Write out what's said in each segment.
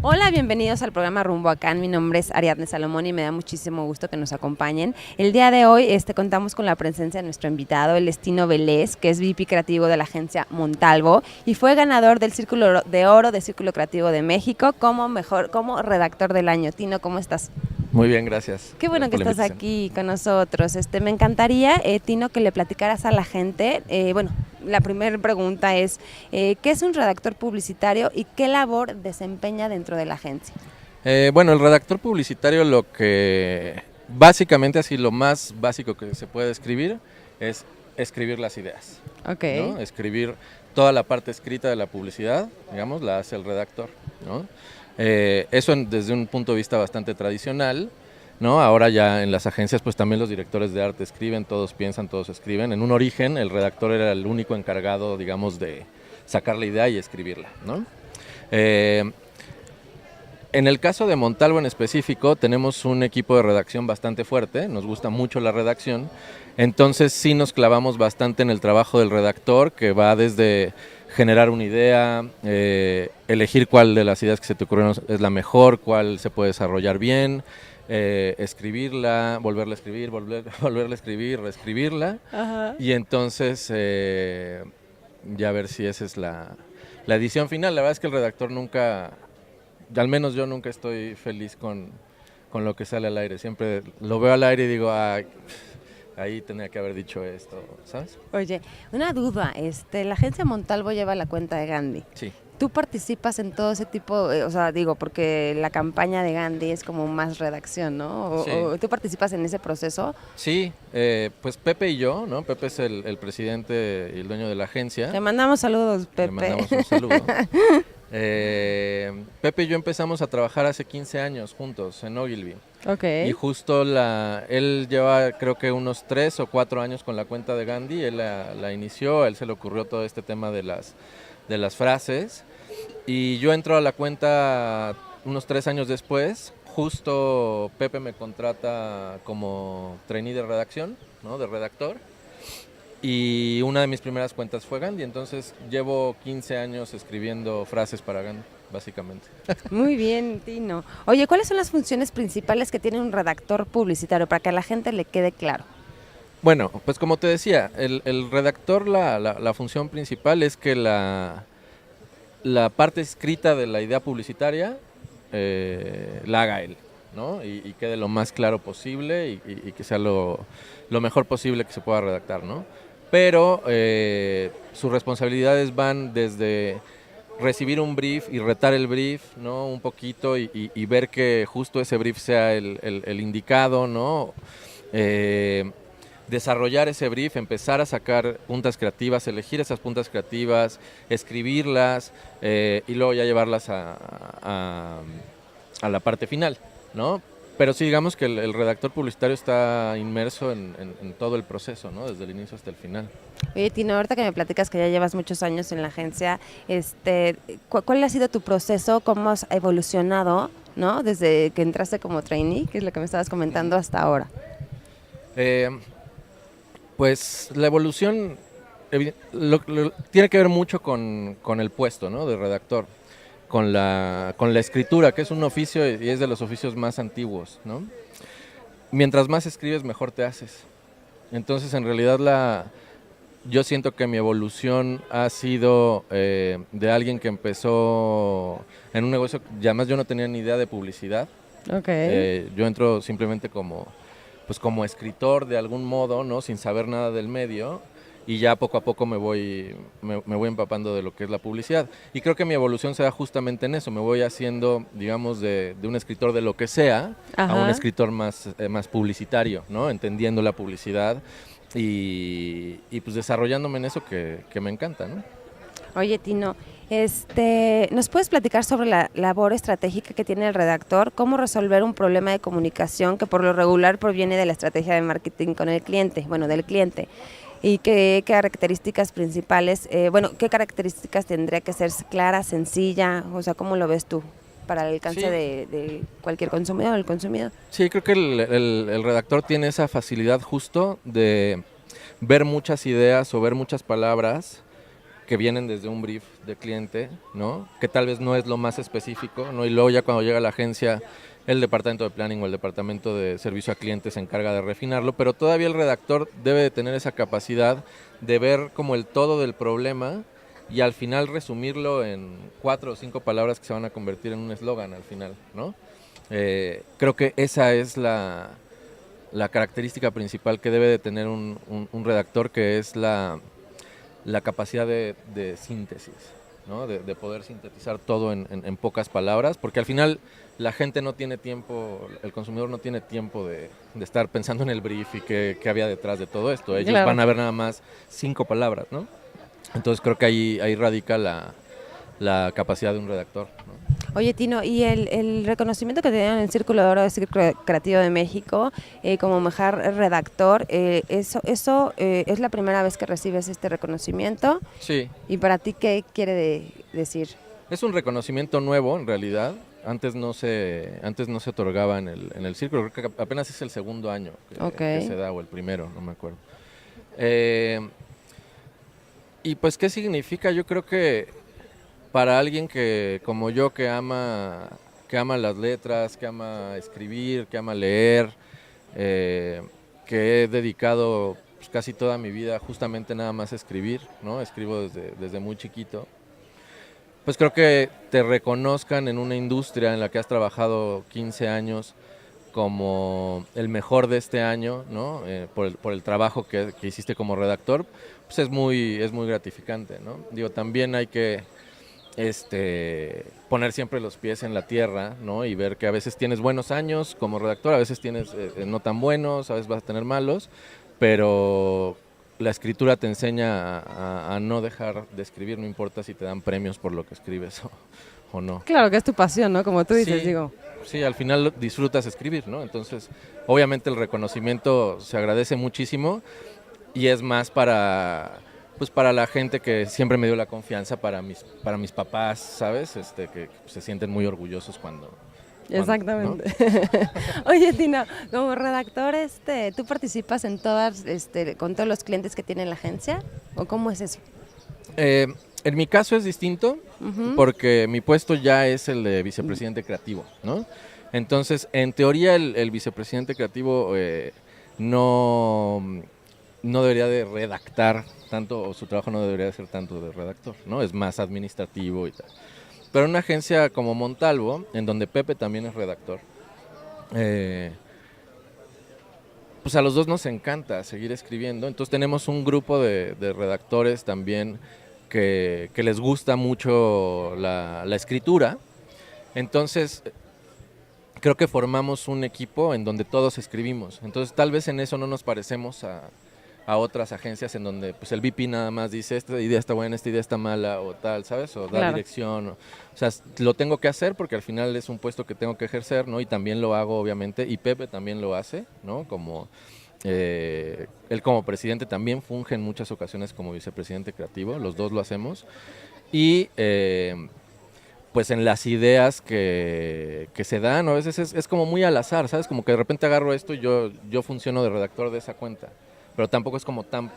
Hola, bienvenidos al programa Rumbo Acá. Mi nombre es Ariadne Salomón y me da muchísimo gusto que nos acompañen. El día de hoy contamos con la presencia de nuestro invitado, el Tino Vélez, que es VP creativo de la agencia Montalvo y fue ganador del Círculo de Oro de Círculo Creativo de México como redactor del año. Tino, ¿cómo estás? Muy bien, gracias. Qué bueno Gracias que por la estás invitación. aquí con nosotros. Me encantaría, Tino, que le platicaras a la gente. La primera pregunta es, ¿qué es un redactor publicitario y qué labor desempeña dentro de la agencia? Bueno, el redactor publicitario lo que básicamente así lo más básico que se puede escribir es escribir las ideas, Ok. ¿no? Escribir toda la parte escrita de la publicidad, digamos, la hace el redactor, ¿no? Desde un punto de vista bastante tradicional, ¿no? Ahora ya en las agencias pues también los directores de arte escriben, todos piensan, todos escriben. En un origen el redactor era el único encargado, digamos, de sacar la idea y escribirla, ¿no? En el caso de Montalvo en específico, tenemos un equipo de redacción bastante fuerte, nos gusta mucho la redacción, entonces sí nos clavamos bastante en el trabajo del redactor, que va desde generar una idea, elegir cuál de las ideas que se te ocurrieron es la mejor, cuál se puede desarrollar bien, escribirla, volverla a escribir, volverla a escribir, reescribirla, Ajá. y entonces ya ver si esa es la edición final. La verdad es que el redactor nunca, al menos yo nunca estoy feliz con lo que sale al aire. Siempre lo veo al aire y digo, ahí tenía que haber dicho esto, ¿sabes? Oye, una duda, la agencia Montalvo lleva la cuenta de Gandhi. Sí. ¿Tú participas en todo ese tipo, porque la campaña de Gandhi es como más redacción, ¿no? Sí. ¿O tú participas en ese proceso? Sí, pues Pepe y yo, ¿no? Pepe es el presidente y el dueño de la agencia. Te mandamos saludos, Pepe. Le mandamos un saludo. Pepe y yo empezamos a trabajar hace 15 años juntos en Ogilvy. Ok. Y justo él lleva creo que unos 3 o 4 años con la cuenta de Gandhi, él la inició, a él se le ocurrió todo este tema de las frases y yo entro a la cuenta unos 3 años después, justo Pepe me contrata como trainee de redacción, ¿no? De redactor. Y una de mis primeras cuentas fue Gandhi, entonces llevo 15 años escribiendo frases para Gandhi, básicamente. Muy bien, Tino. Oye, ¿cuáles son las funciones principales que tiene un redactor publicitario para que a la gente le quede claro? Bueno, pues como te decía, el redactor, la función principal es que la parte escrita de la idea publicitaria la haga él, ¿no? Y quede lo más claro posible y que sea lo mejor posible que se pueda redactar, ¿no? Pero sus responsabilidades van desde recibir un brief y retar el brief, ¿no? Un poquito y ver que justo ese brief sea el indicado, ¿no? Desarrollar ese brief, empezar a sacar puntas creativas, elegir esas puntas creativas, escribirlas y luego ya llevarlas a la parte final, ¿no? Pero sí, digamos que el redactor publicitario está inmerso en todo el proceso, ¿no? Desde el inicio hasta el final. Oye, Tino, ahorita que me platicas que ya llevas muchos años en la agencia, ¿cuál ha sido tu proceso? ¿Cómo has evolucionado, ¿no? Desde que entraste como trainee, que es lo que me estabas comentando, hasta ahora. Eh, pues la evolución tiene que ver mucho con el puesto, ¿no? De redactor, con la escritura, que es un oficio y es de los oficios más antiguos, ¿no? Mientras más escribes, mejor te haces. Entonces, en realidad, yo siento que mi evolución ha sido de alguien que empezó en un negocio, y además yo no tenía ni idea de publicidad. Ok. Yo entro simplemente como escritor de algún modo, ¿no? Sin saber nada del medio, y ya poco a poco me voy empapando de lo que es la publicidad. Y creo que mi evolución se da justamente en eso, me voy haciendo, digamos, de un escritor de lo que sea, a un Ajá. escritor más publicitario, ¿no? Entendiendo la publicidad y pues desarrollándome en eso que me encanta, ¿no? Oye, Tino, ¿nos puedes platicar sobre la labor estratégica que tiene el redactor? ¿Cómo resolver un problema de comunicación que por lo regular proviene de la estrategia de marketing con el cliente, del cliente? ¿Y qué características principales, qué características tendría que ser clara, sencilla? O sea, ¿cómo lo ves tú para el alcance Sí. de cualquier consumidor, el consumidor? Sí, creo que el redactor tiene esa facilidad justo de ver muchas ideas o ver muchas palabras que vienen desde un brief de cliente, ¿no? Que tal vez no es lo más específico, ¿no? Y luego ya cuando llega a la agencia, el departamento de planning o el departamento de servicio a clientes se encarga de refinarlo, pero todavía el redactor debe de tener esa capacidad de ver como el todo del problema y al final resumirlo en 4 o 5 palabras que se van a convertir en un eslogan al final, ¿no? Creo que esa es la característica principal que debe de tener un redactor, que es la capacidad de síntesis, ¿no? De poder sintetizar todo en pocas palabras, porque al final la gente no tiene tiempo, el consumidor no tiene tiempo de estar pensando en el brief y qué había detrás de todo esto. Ellos van a ver nada más 5 palabras, ¿no? Entonces creo que ahí radica la capacidad de un redactor, ¿no? Oye, Tino, y el reconocimiento que te dieron en el Círculo de Oro del Círculo Creativo de México como mejor redactor, eso ¿es la primera vez que recibes este reconocimiento? Sí. ¿Y para ti qué quiere decir? Es un reconocimiento nuevo, en realidad. Antes no se otorgaba en el Círculo, creo que apenas es el segundo año que se da, o el primero, no me acuerdo. Y pues, ¿qué significa? Yo creo que para alguien que, como yo, que ama las letras, que ama escribir, que ama leer, que he dedicado pues, casi toda mi vida justamente nada más a escribir, ¿no? Escribo desde muy chiquito. Pues creo que te reconozcan en una industria en la que has trabajado 15 años como el mejor de este año, ¿no? Por el trabajo que hiciste como redactor, pues es muy gratificante, ¿no? Digo, también hay que poner siempre los pies en la tierra, ¿no? Y ver que a veces tienes buenos años como redactor, a veces tienes no tan buenos, a veces vas a tener malos, pero la escritura te enseña a no dejar de escribir, no importa si te dan premios por lo que escribes o no. Claro que es tu pasión, ¿no? Como tú dices, digo. Sí, al final disfrutas escribir, ¿no? Entonces, obviamente el reconocimiento se agradece muchísimo y es más para la gente que siempre me dio la confianza, para mis papás, ¿sabes? Que se sienten muy orgullosos cuando Exactamente. ¿no? Oye, Tino, como redactor, ¿tú participas en todas, con todos los clientes que tiene la agencia? ¿O cómo es eso? En mi caso es distinto, porque mi puesto ya es el de vicepresidente creativo, ¿no? Entonces, en teoría, el vicepresidente creativo no debería de redactar tanto, o su trabajo no debería de ser tanto de redactor, ¿no? Es más administrativo y tal. Pero en una agencia como Montalvo, en donde Pepe también es redactor, pues a los dos nos encanta seguir escribiendo. Entonces tenemos un grupo de redactores también que les gusta mucho la escritura. Entonces creo que formamos un equipo en donde todos escribimos. Entonces tal vez en eso no nos parecemos a otras agencias en donde pues el VP nada más dice esta idea está buena, esta idea está mala o tal, ¿sabes? O da dirección. O sea, lo tengo que hacer porque al final es un puesto que tengo que ejercer, ¿no? Y también lo hago, obviamente, y Pepe también lo hace, ¿no? Como él como presidente también funge en muchas ocasiones como vicepresidente creativo, los dos lo hacemos. Y pues en las ideas que se dan, a veces es como muy al azar, ¿sabes? Como que de repente agarro esto y yo funciono de redactor de esa cuenta. Pero tampoco es como tan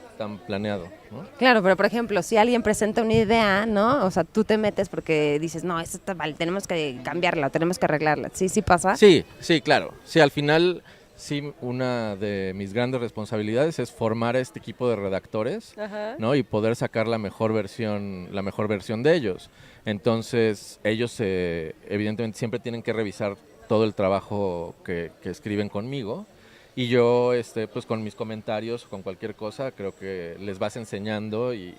planeado, ¿no? Claro, pero por ejemplo, si alguien presenta una idea, ¿no? O sea, tú te metes porque dices, no, esto está mal, tenemos que cambiarla, tenemos que arreglarla. ¿Sí pasa? Sí, claro. Sí, al final, sí, una de mis grandes responsabilidades es formar a este equipo de redactores, ¿no? Y poder sacar la mejor versión de ellos. Entonces, ellos evidentemente siempre tienen que revisar todo el trabajo que escriben conmigo. Y yo, pues con mis comentarios, con cualquier cosa, creo que les vas enseñando y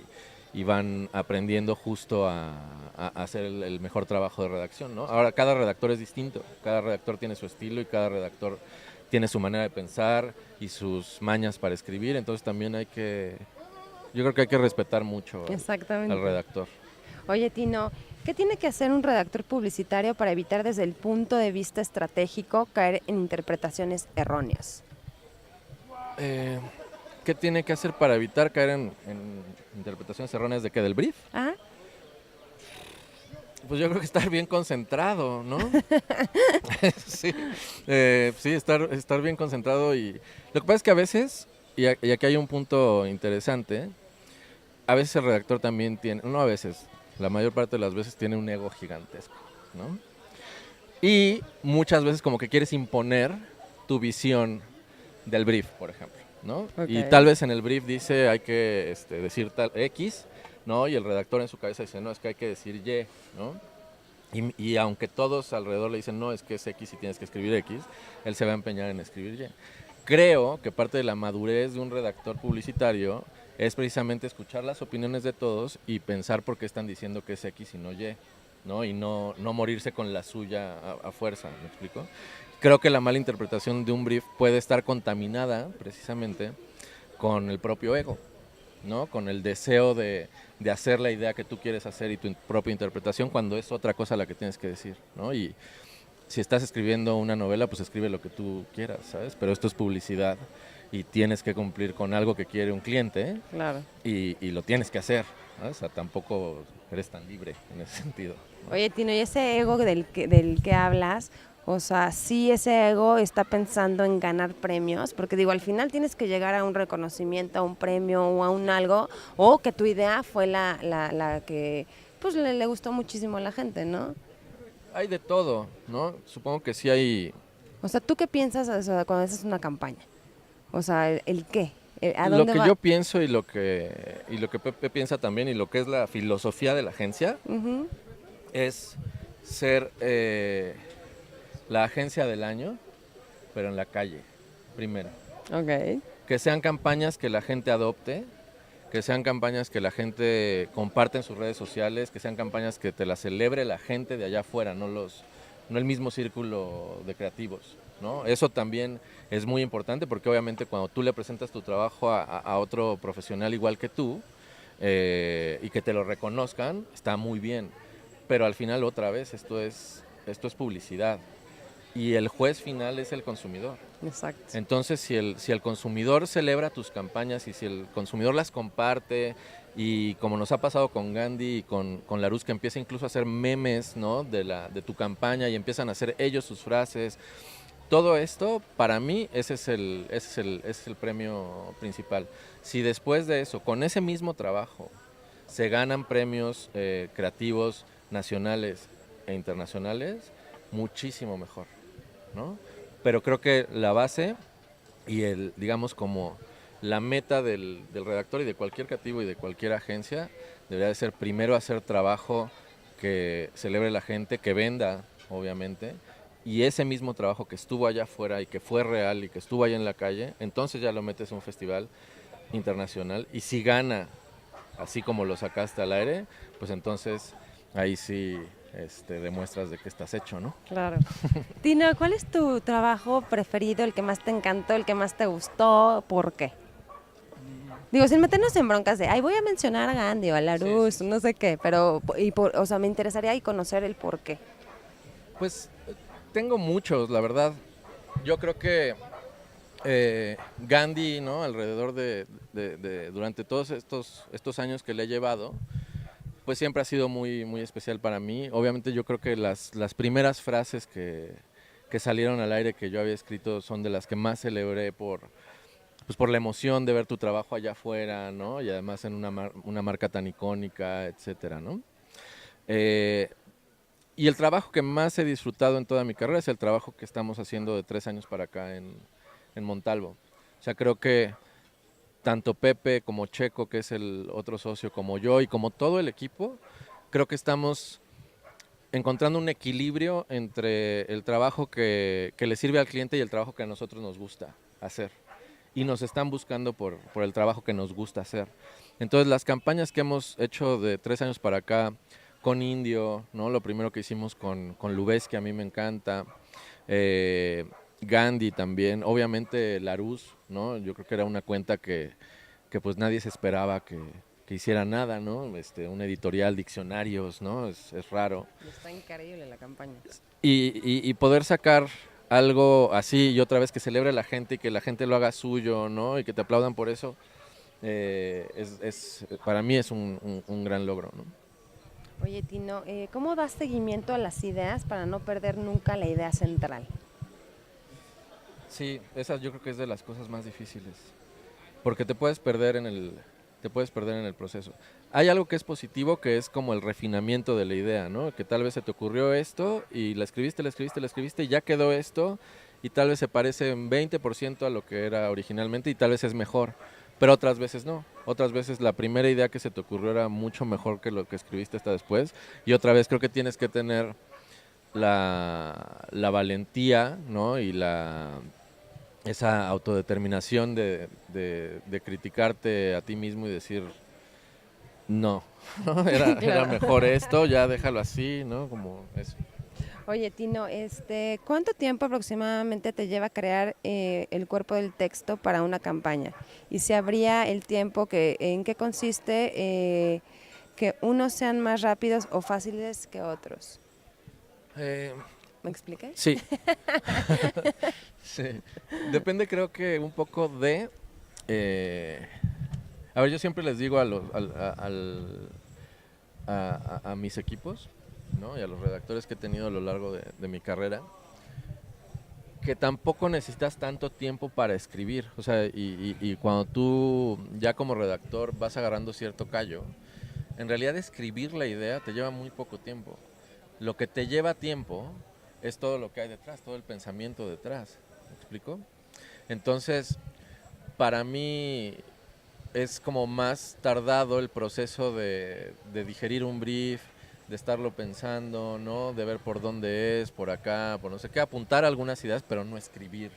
van aprendiendo justo a hacer el mejor trabajo de redacción, ¿no? Ahora, cada redactor es distinto, cada redactor tiene su estilo y cada redactor tiene su manera de pensar y sus mañas para escribir, entonces también yo creo que hay que respetar mucho al redactor. Oye, Tino, ¿qué tiene que hacer un redactor publicitario para evitar desde el punto de vista estratégico caer en interpretaciones erróneas? ¿Qué tiene que hacer para evitar caer en interpretaciones erróneas de qué? ¿Del brief? ¿Ah? Pues yo creo que estar bien concentrado, ¿no? Sí, estar bien concentrado. Y lo que pasa es que a veces, y aquí hay un punto interesante, a veces el redactor también tiene, no a veces, la mayor parte de las veces tiene un ego gigantesco, ¿no? Y muchas veces como que quieres imponer tu visión del brief, por ejemplo, ¿no? Y tal vez en el brief dice hay que decir tal X, ¿no? Y el redactor en su cabeza dice, no, es que hay que decir Y, ¿no? Y aunque todos alrededor le dicen, no, es que es X y tienes que escribir X, él se va a empeñar en escribir Y. Creo que parte de la madurez de un redactor publicitario es precisamente escuchar las opiniones de todos y pensar por qué están diciendo que es X y no Y, ¿no? Y no morirse con la suya a fuerza, ¿me explico? Creo que la mala interpretación de un brief puede estar contaminada precisamente con el propio ego, ¿no? Con el deseo de hacer la idea que tú quieres hacer y tu propia interpretación cuando es otra cosa la que tienes que decir, ¿no? Y si estás escribiendo una novela, pues escribe lo que tú quieras, ¿sabes? Pero esto es publicidad y tienes que cumplir con algo que quiere un cliente Claro. y lo tienes que hacer, ¿no? O sea, tampoco eres tan libre en ese sentido, ¿no? Oye, Tino, y ese ego del que hablas, o sea, sí ese ego está pensando en ganar premios, porque digo, al final tienes que llegar a un reconocimiento, a un premio o a un algo, o que tu idea fue la que pues le gustó muchísimo a la gente, ¿no? Hay de todo, ¿no? Supongo que sí hay. O sea, ¿tú qué piensas, o sea, cuando haces una campaña? O sea, ¿el qué? ¿A Lo dónde que va? yo pienso y lo que Pepe piensa también y lo que es la filosofía de la agencia Ujú. es ser la agencia del año, pero en la calle, primero. Ok. Que sean campañas que la gente adopte, que sean campañas que la gente comparte en sus redes sociales, que sean campañas que te las celebre la gente de allá afuera, no el mismo círculo de creativos, ¿no? Eso también es muy importante porque obviamente cuando tú le presentas tu trabajo a otro profesional igual que tú y que te lo reconozcan, está muy bien. Pero al final otra vez esto es publicidad y el juez final es el consumidor. Exacto. Entonces, si el consumidor celebra tus campañas y si el consumidor las comparte, y como nos ha pasado con Gandhi y con Larousse, que empieza incluso a hacer memes, ¿no? de tu campaña y empiezan a hacer ellos sus frases, todo esto, para mí, ese es el premio principal. Si después de eso, con ese mismo trabajo, se ganan premios creativos nacionales e internacionales, muchísimo mejor, ¿no? Pero creo que la base y digamos, como la meta del redactor y de cualquier creativo y de cualquier agencia debería de ser primero hacer trabajo que celebre la gente, que venda, obviamente, y ese mismo trabajo que estuvo allá afuera y que fue real y que estuvo allá en la calle, entonces ya lo metes a un festival internacional y si gana así como lo sacaste al aire, pues entonces ahí sí demuestras de qué estás hecho, ¿no? Claro. Tino, ¿cuál es tu trabajo preferido, el que más te encantó, el que más te gustó? ¿Por qué? Digo, sin meternos en broncas de, ay, voy a mencionar a Gandhi o a Sí, sí, Larousse, sí. no sé qué, pero, o sea, me interesaría y conocer el por qué. Pues tengo muchos, la verdad. Yo creo que Gandhi, ¿no? Alrededor durante todos estos años que le he llevado, pues siempre ha sido muy, muy especial para mí. Obviamente yo creo que las primeras frases que salieron al aire que yo había escrito son de las que más celebré pues por la emoción de ver tu trabajo allá afuera, ¿no? Y además en una marca tan icónica, etcétera, ¿no? Eh, y el trabajo que más he disfrutado en toda mi carrera es el trabajo que estamos haciendo de 3 años para acá en Montalvo. O sea, creo que tanto Pepe como Checo, que es el otro socio, como yo y como todo el equipo, creo que estamos encontrando un equilibrio entre el trabajo que le sirve al cliente y el trabajo que a nosotros nos gusta hacer. Y nos están buscando por el trabajo que nos gusta hacer. Entonces, las campañas que hemos hecho de 3 años para acá, con Indio, ¿no? Lo primero que hicimos con Lubez, que a mí me encanta, eh, Gandhi también, obviamente Larousse, ¿no? Yo creo que era una cuenta que pues nadie se esperaba que hiciera nada, ¿no? Un editorial, diccionarios, ¿no? Es raro. Está increíble la campaña. Y poder sacar algo así y otra vez que celebre la gente y que la gente lo haga suyo, ¿no? Y que te aplaudan por eso, para mí es un gran logro, ¿no? Oye, Tino, ¿cómo das seguimiento a las ideas para no perder nunca la idea central? Sí, esa yo creo que es de las cosas más difíciles, porque te puedes perder te puedes perder en el proceso. Hay algo que es positivo, que es como el refinamiento de la idea, ¿no? Que tal vez se te ocurrió esto y la escribiste y ya quedó esto y tal vez se parece en 20% a lo que era originalmente y tal vez es mejor, pero otras veces no. Otras veces la primera idea que se te ocurrió era mucho mejor que lo que escribiste hasta después y otra vez creo que tienes que tener la valentía, ¿no? Y esa autodeterminación de criticarte a ti mismo y decir, no, ¿no? Era Claro. mejor esto, ya déjalo así, ¿no? Como eso. Oye, Tino, ¿cuánto tiempo aproximadamente te lleva crear el cuerpo del texto para una campaña? Y si habría el tiempo en qué consiste que unos sean más rápidos o fáciles que otros. Eh, ¿Me expliqué? sí, sí. Depende creo que un poco de... a ver, yo siempre les digo a mis equipos, ¿no? Y a los redactores que he tenido a lo largo de mi carrera, que tampoco necesitas tanto tiempo para escribir. O sea, y cuando tú ya como redactor vas agarrando cierto callo, en realidad escribir la idea te lleva muy poco tiempo. Lo que te lleva tiempo es todo lo que hay detrás, todo el pensamiento detrás. ¿Me explico? Entonces, para mí es como más tardado el proceso de digerir un brief, de estarlo pensando, ¿no? De ver por dónde es, por acá, por no sé qué, apuntar algunas ideas, pero no escribir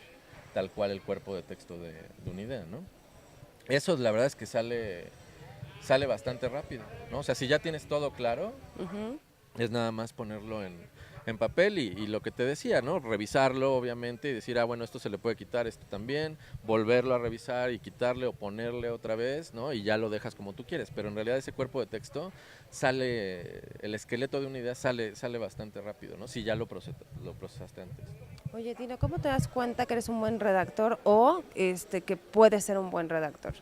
tal cual el cuerpo de texto de una idea, ¿no? Eso la verdad es que sale bastante rápido, ¿no? O sea, si ya tienes todo claro, Ujú. es nada más ponerlo en papel y lo que te decía, ¿no? Revisarlo, obviamente, y decir, ah, bueno, esto se le puede quitar, esto también, volverlo a revisar y quitarle o ponerle otra vez, ¿no? Y ya lo dejas como tú quieres, pero en realidad ese cuerpo de texto sale, el esqueleto de una idea sale bastante rápido, ¿no? Si ya lo procesaste antes. Oye, Tino, ¿cómo te das cuenta que eres un buen redactor o que puedes ser un buen redactor?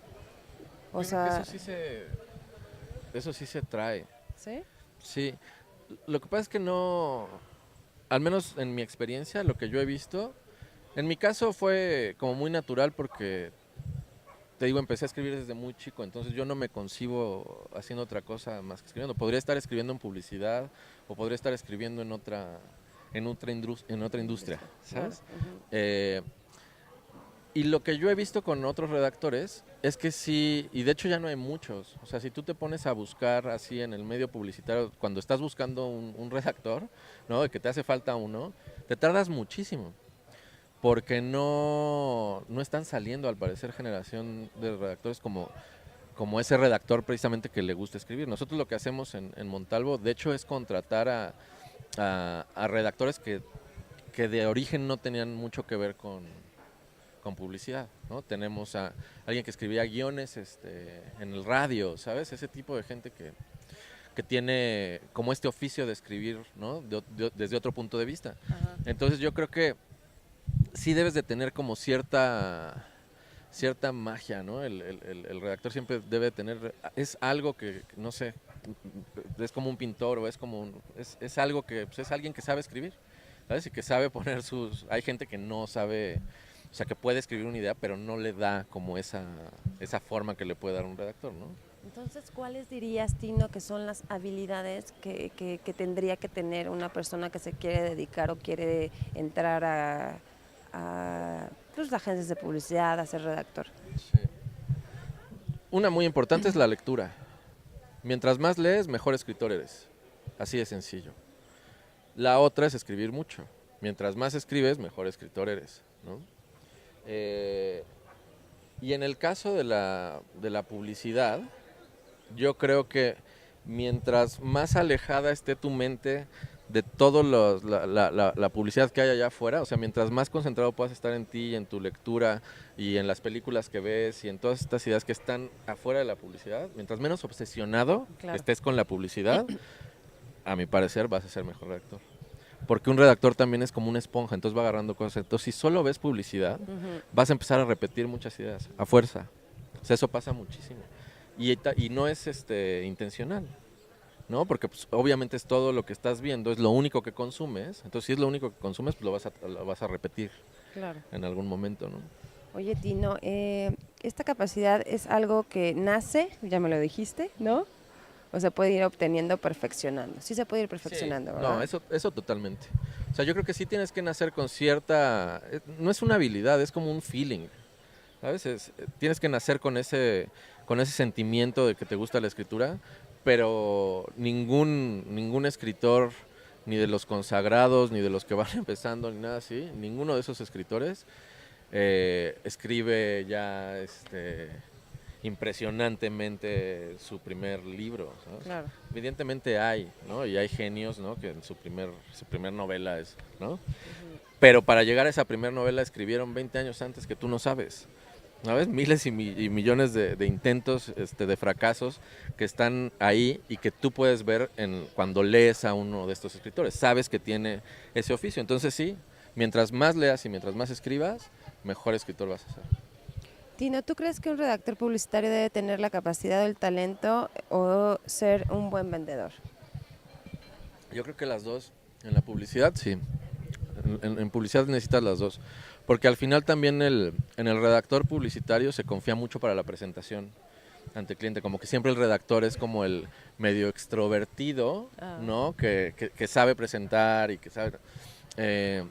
O Yo creo que sea, eso sí se trae, ¿sí? sí. Lo que pasa es que no, al menos en mi experiencia, lo que yo he visto, en mi caso fue como muy natural porque, te digo, empecé a escribir desde muy chico, entonces yo no me concibo haciendo otra cosa más que escribiendo. Podría estar escribiendo en publicidad o podría estar escribiendo en otra industria, Claro. ¿sabes? Ujú. Eh, y lo que yo he visto con otros redactores es que sí, y de hecho ya no hay muchos, o sea, si tú te pones a buscar así en el medio publicitario, cuando estás buscando un redactor, ¿no? De que te hace falta uno, te tardas muchísimo porque no están saliendo al parecer generación de redactores como ese redactor precisamente que le gusta escribir. Nosotros lo que hacemos en Montalvo, de hecho, es contratar a redactores que de origen no tenían mucho que ver con publicidad, ¿no? Tenemos a alguien que escribía guiones en el radio, ¿sabes? Ese tipo de gente que tiene como este oficio de escribir, ¿no? Desde otro punto de vista. Ajá. Entonces yo creo que sí debes de tener como cierta magia, ¿no? El redactor siempre debe tener, es algo que, no sé, es como un pintor o es algo que, pues es alguien que sabe escribir, ¿sabes? Y que sabe poner hay gente que no sabe, o sea, que puede escribir una idea, pero no le da como esa forma que le puede dar un redactor, ¿no? Entonces, ¿cuáles dirías, Tino, que son las habilidades que tendría que tener una persona que se quiere dedicar o quiere entrar a pues, las agencias de publicidad, a ser redactor? Sí. Una muy importante es la lectura. Mientras más lees, mejor escritor eres. Así de sencillo. La otra es escribir mucho. Mientras más escribes, mejor escritor eres, ¿no? Eh, y en el caso de la publicidad, yo creo que mientras más alejada esté tu mente de toda la publicidad que hay allá afuera, o sea, mientras más concentrado puedas estar en ti, en tu lectura y en las películas que ves y en todas estas ideas que están afuera de la publicidad, mientras menos obsesionado Claro. estés con la publicidad, a mi parecer vas a ser mejor redactor. Porque un redactor también es como una esponja, entonces va agarrando cosas. Entonces, si solo ves publicidad, Ujú. vas a empezar a repetir muchas ideas, a fuerza. O sea, eso pasa muchísimo. Y no es intencional, ¿no? Porque pues, obviamente es todo lo que estás viendo, es lo único que consumes. Entonces, si es lo único que consumes, pues lo vas a repetir Claro. en algún momento, ¿no? Oye, Tino, esta capacidad es algo que nace, ya me lo dijiste, ¿no? O se puede ir obteniendo perfeccionando. Sí se puede ir Sí, perfeccionando, no, ¿verdad? eso totalmente. O sea, yo creo que sí tienes que nacer con cierta, no es una habilidad, es como un feeling, ¿sabes? Tienes que nacer con ese sentimiento de que te gusta la escritura, pero ningún escritor, ni de los consagrados, ni de los que van empezando, ni nada así, ninguno de esos escritores escribe ya impresionantemente su primer libro, ¿sabes? Claro. Evidentemente hay, ¿no? Y hay genios, ¿no? Que en su primer novela es, ¿no? Ujú. Pero para llegar a esa primer novela escribieron 20 años antes que tú no sabes. ¿Sabes? Miles y millones de intentos, de fracasos que están ahí y que tú puedes ver cuando lees a uno de estos escritores. Sabes que tiene ese oficio. Entonces sí, mientras más leas y mientras más escribas, mejor escritor vas a ser. Tino, ¿tú crees que un redactor publicitario debe tener la capacidad o el talento o ser un buen vendedor? Yo creo que las dos. En la publicidad, sí. En publicidad necesitas las dos. Porque al final también en el redactor publicitario se confía mucho para la presentación ante el cliente. Como que siempre el redactor es como el medio extrovertido, Ah. ¿no? Que sabe presentar y que sabe... eh,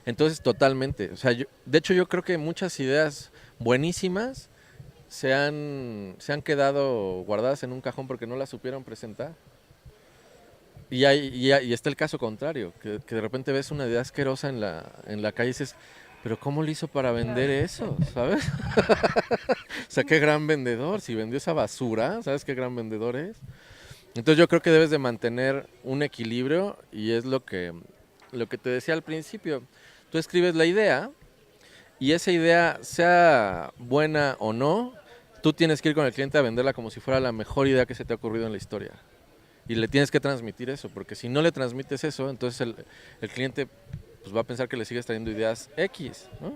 entonces, totalmente. O sea, de hecho yo creo que muchas ideas buenísimas se han quedado guardadas en un cajón porque no las supieron presentar. Y está el caso contrario, que de repente ves una idea asquerosa en la calle y dices, pero ¿cómo le hizo para vender eso? ¿Sabes? O sea, qué gran vendedor. Si vendió esa basura, ¿sabes qué gran vendedor es? Entonces yo creo que debes de mantener un equilibrio y es lo que te decía al principio. Tú escribes la idea y esa idea, sea buena o no, tú tienes que ir con el cliente a venderla como si fuera la mejor idea que se te ha ocurrido en la historia. Y le tienes que transmitir eso, porque si no le transmites eso, entonces el cliente pues, va a pensar que le sigues trayendo ideas X, ¿no?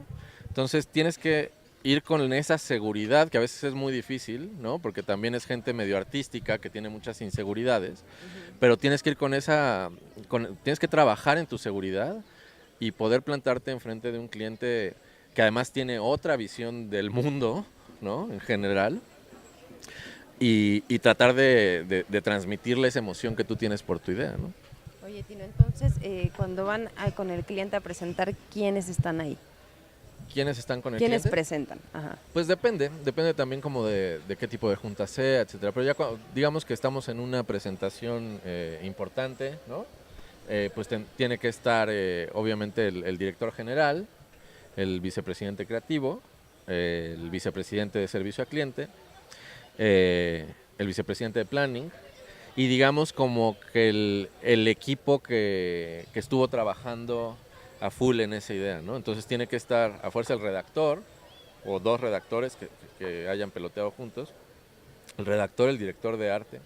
Entonces tienes que ir con esa seguridad, que a veces es muy difícil, ¿no? Porque también es gente medio artística que tiene muchas inseguridades, pero tienes que ir tienes que trabajar en tu seguridad y poder plantarte enfrente de un cliente que además tiene otra visión del mundo, ¿no? En general, y tratar de transmitirle esa emoción que tú tienes por tu idea, ¿no? Oye, Tino, entonces, cuando van con el cliente a presentar, ¿quiénes están ahí? ¿Quiénes están con el ¿Quiénes cliente? presentan? Ajá. Pues depende también como de qué tipo de junta sea, etcétera. Pero ya digamos que estamos en una presentación importante, ¿no? Pues tiene que estar obviamente el director general, el vicepresidente creativo, el vicepresidente de servicio a cliente, el vicepresidente de planning y digamos como que el equipo que estuvo trabajando a full en esa idea, ¿no? Entonces tiene que estar a fuerza el redactor o dos redactores que hayan peloteado juntos, el redactor, el director de arte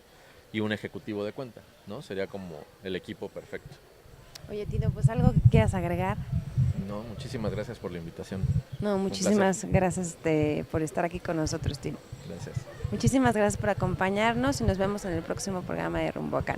y un ejecutivo de cuenta, ¿no? Sería como el equipo perfecto. Oye, Tino, pues algo que quieras agregar. No, muchísimas gracias por la invitación. No, Un placer. muchísimas gracias por estar aquí con nosotros, Tino. Gracias. Muchísimas gracias por acompañarnos y nos vemos en el próximo programa de Rumbo Acá.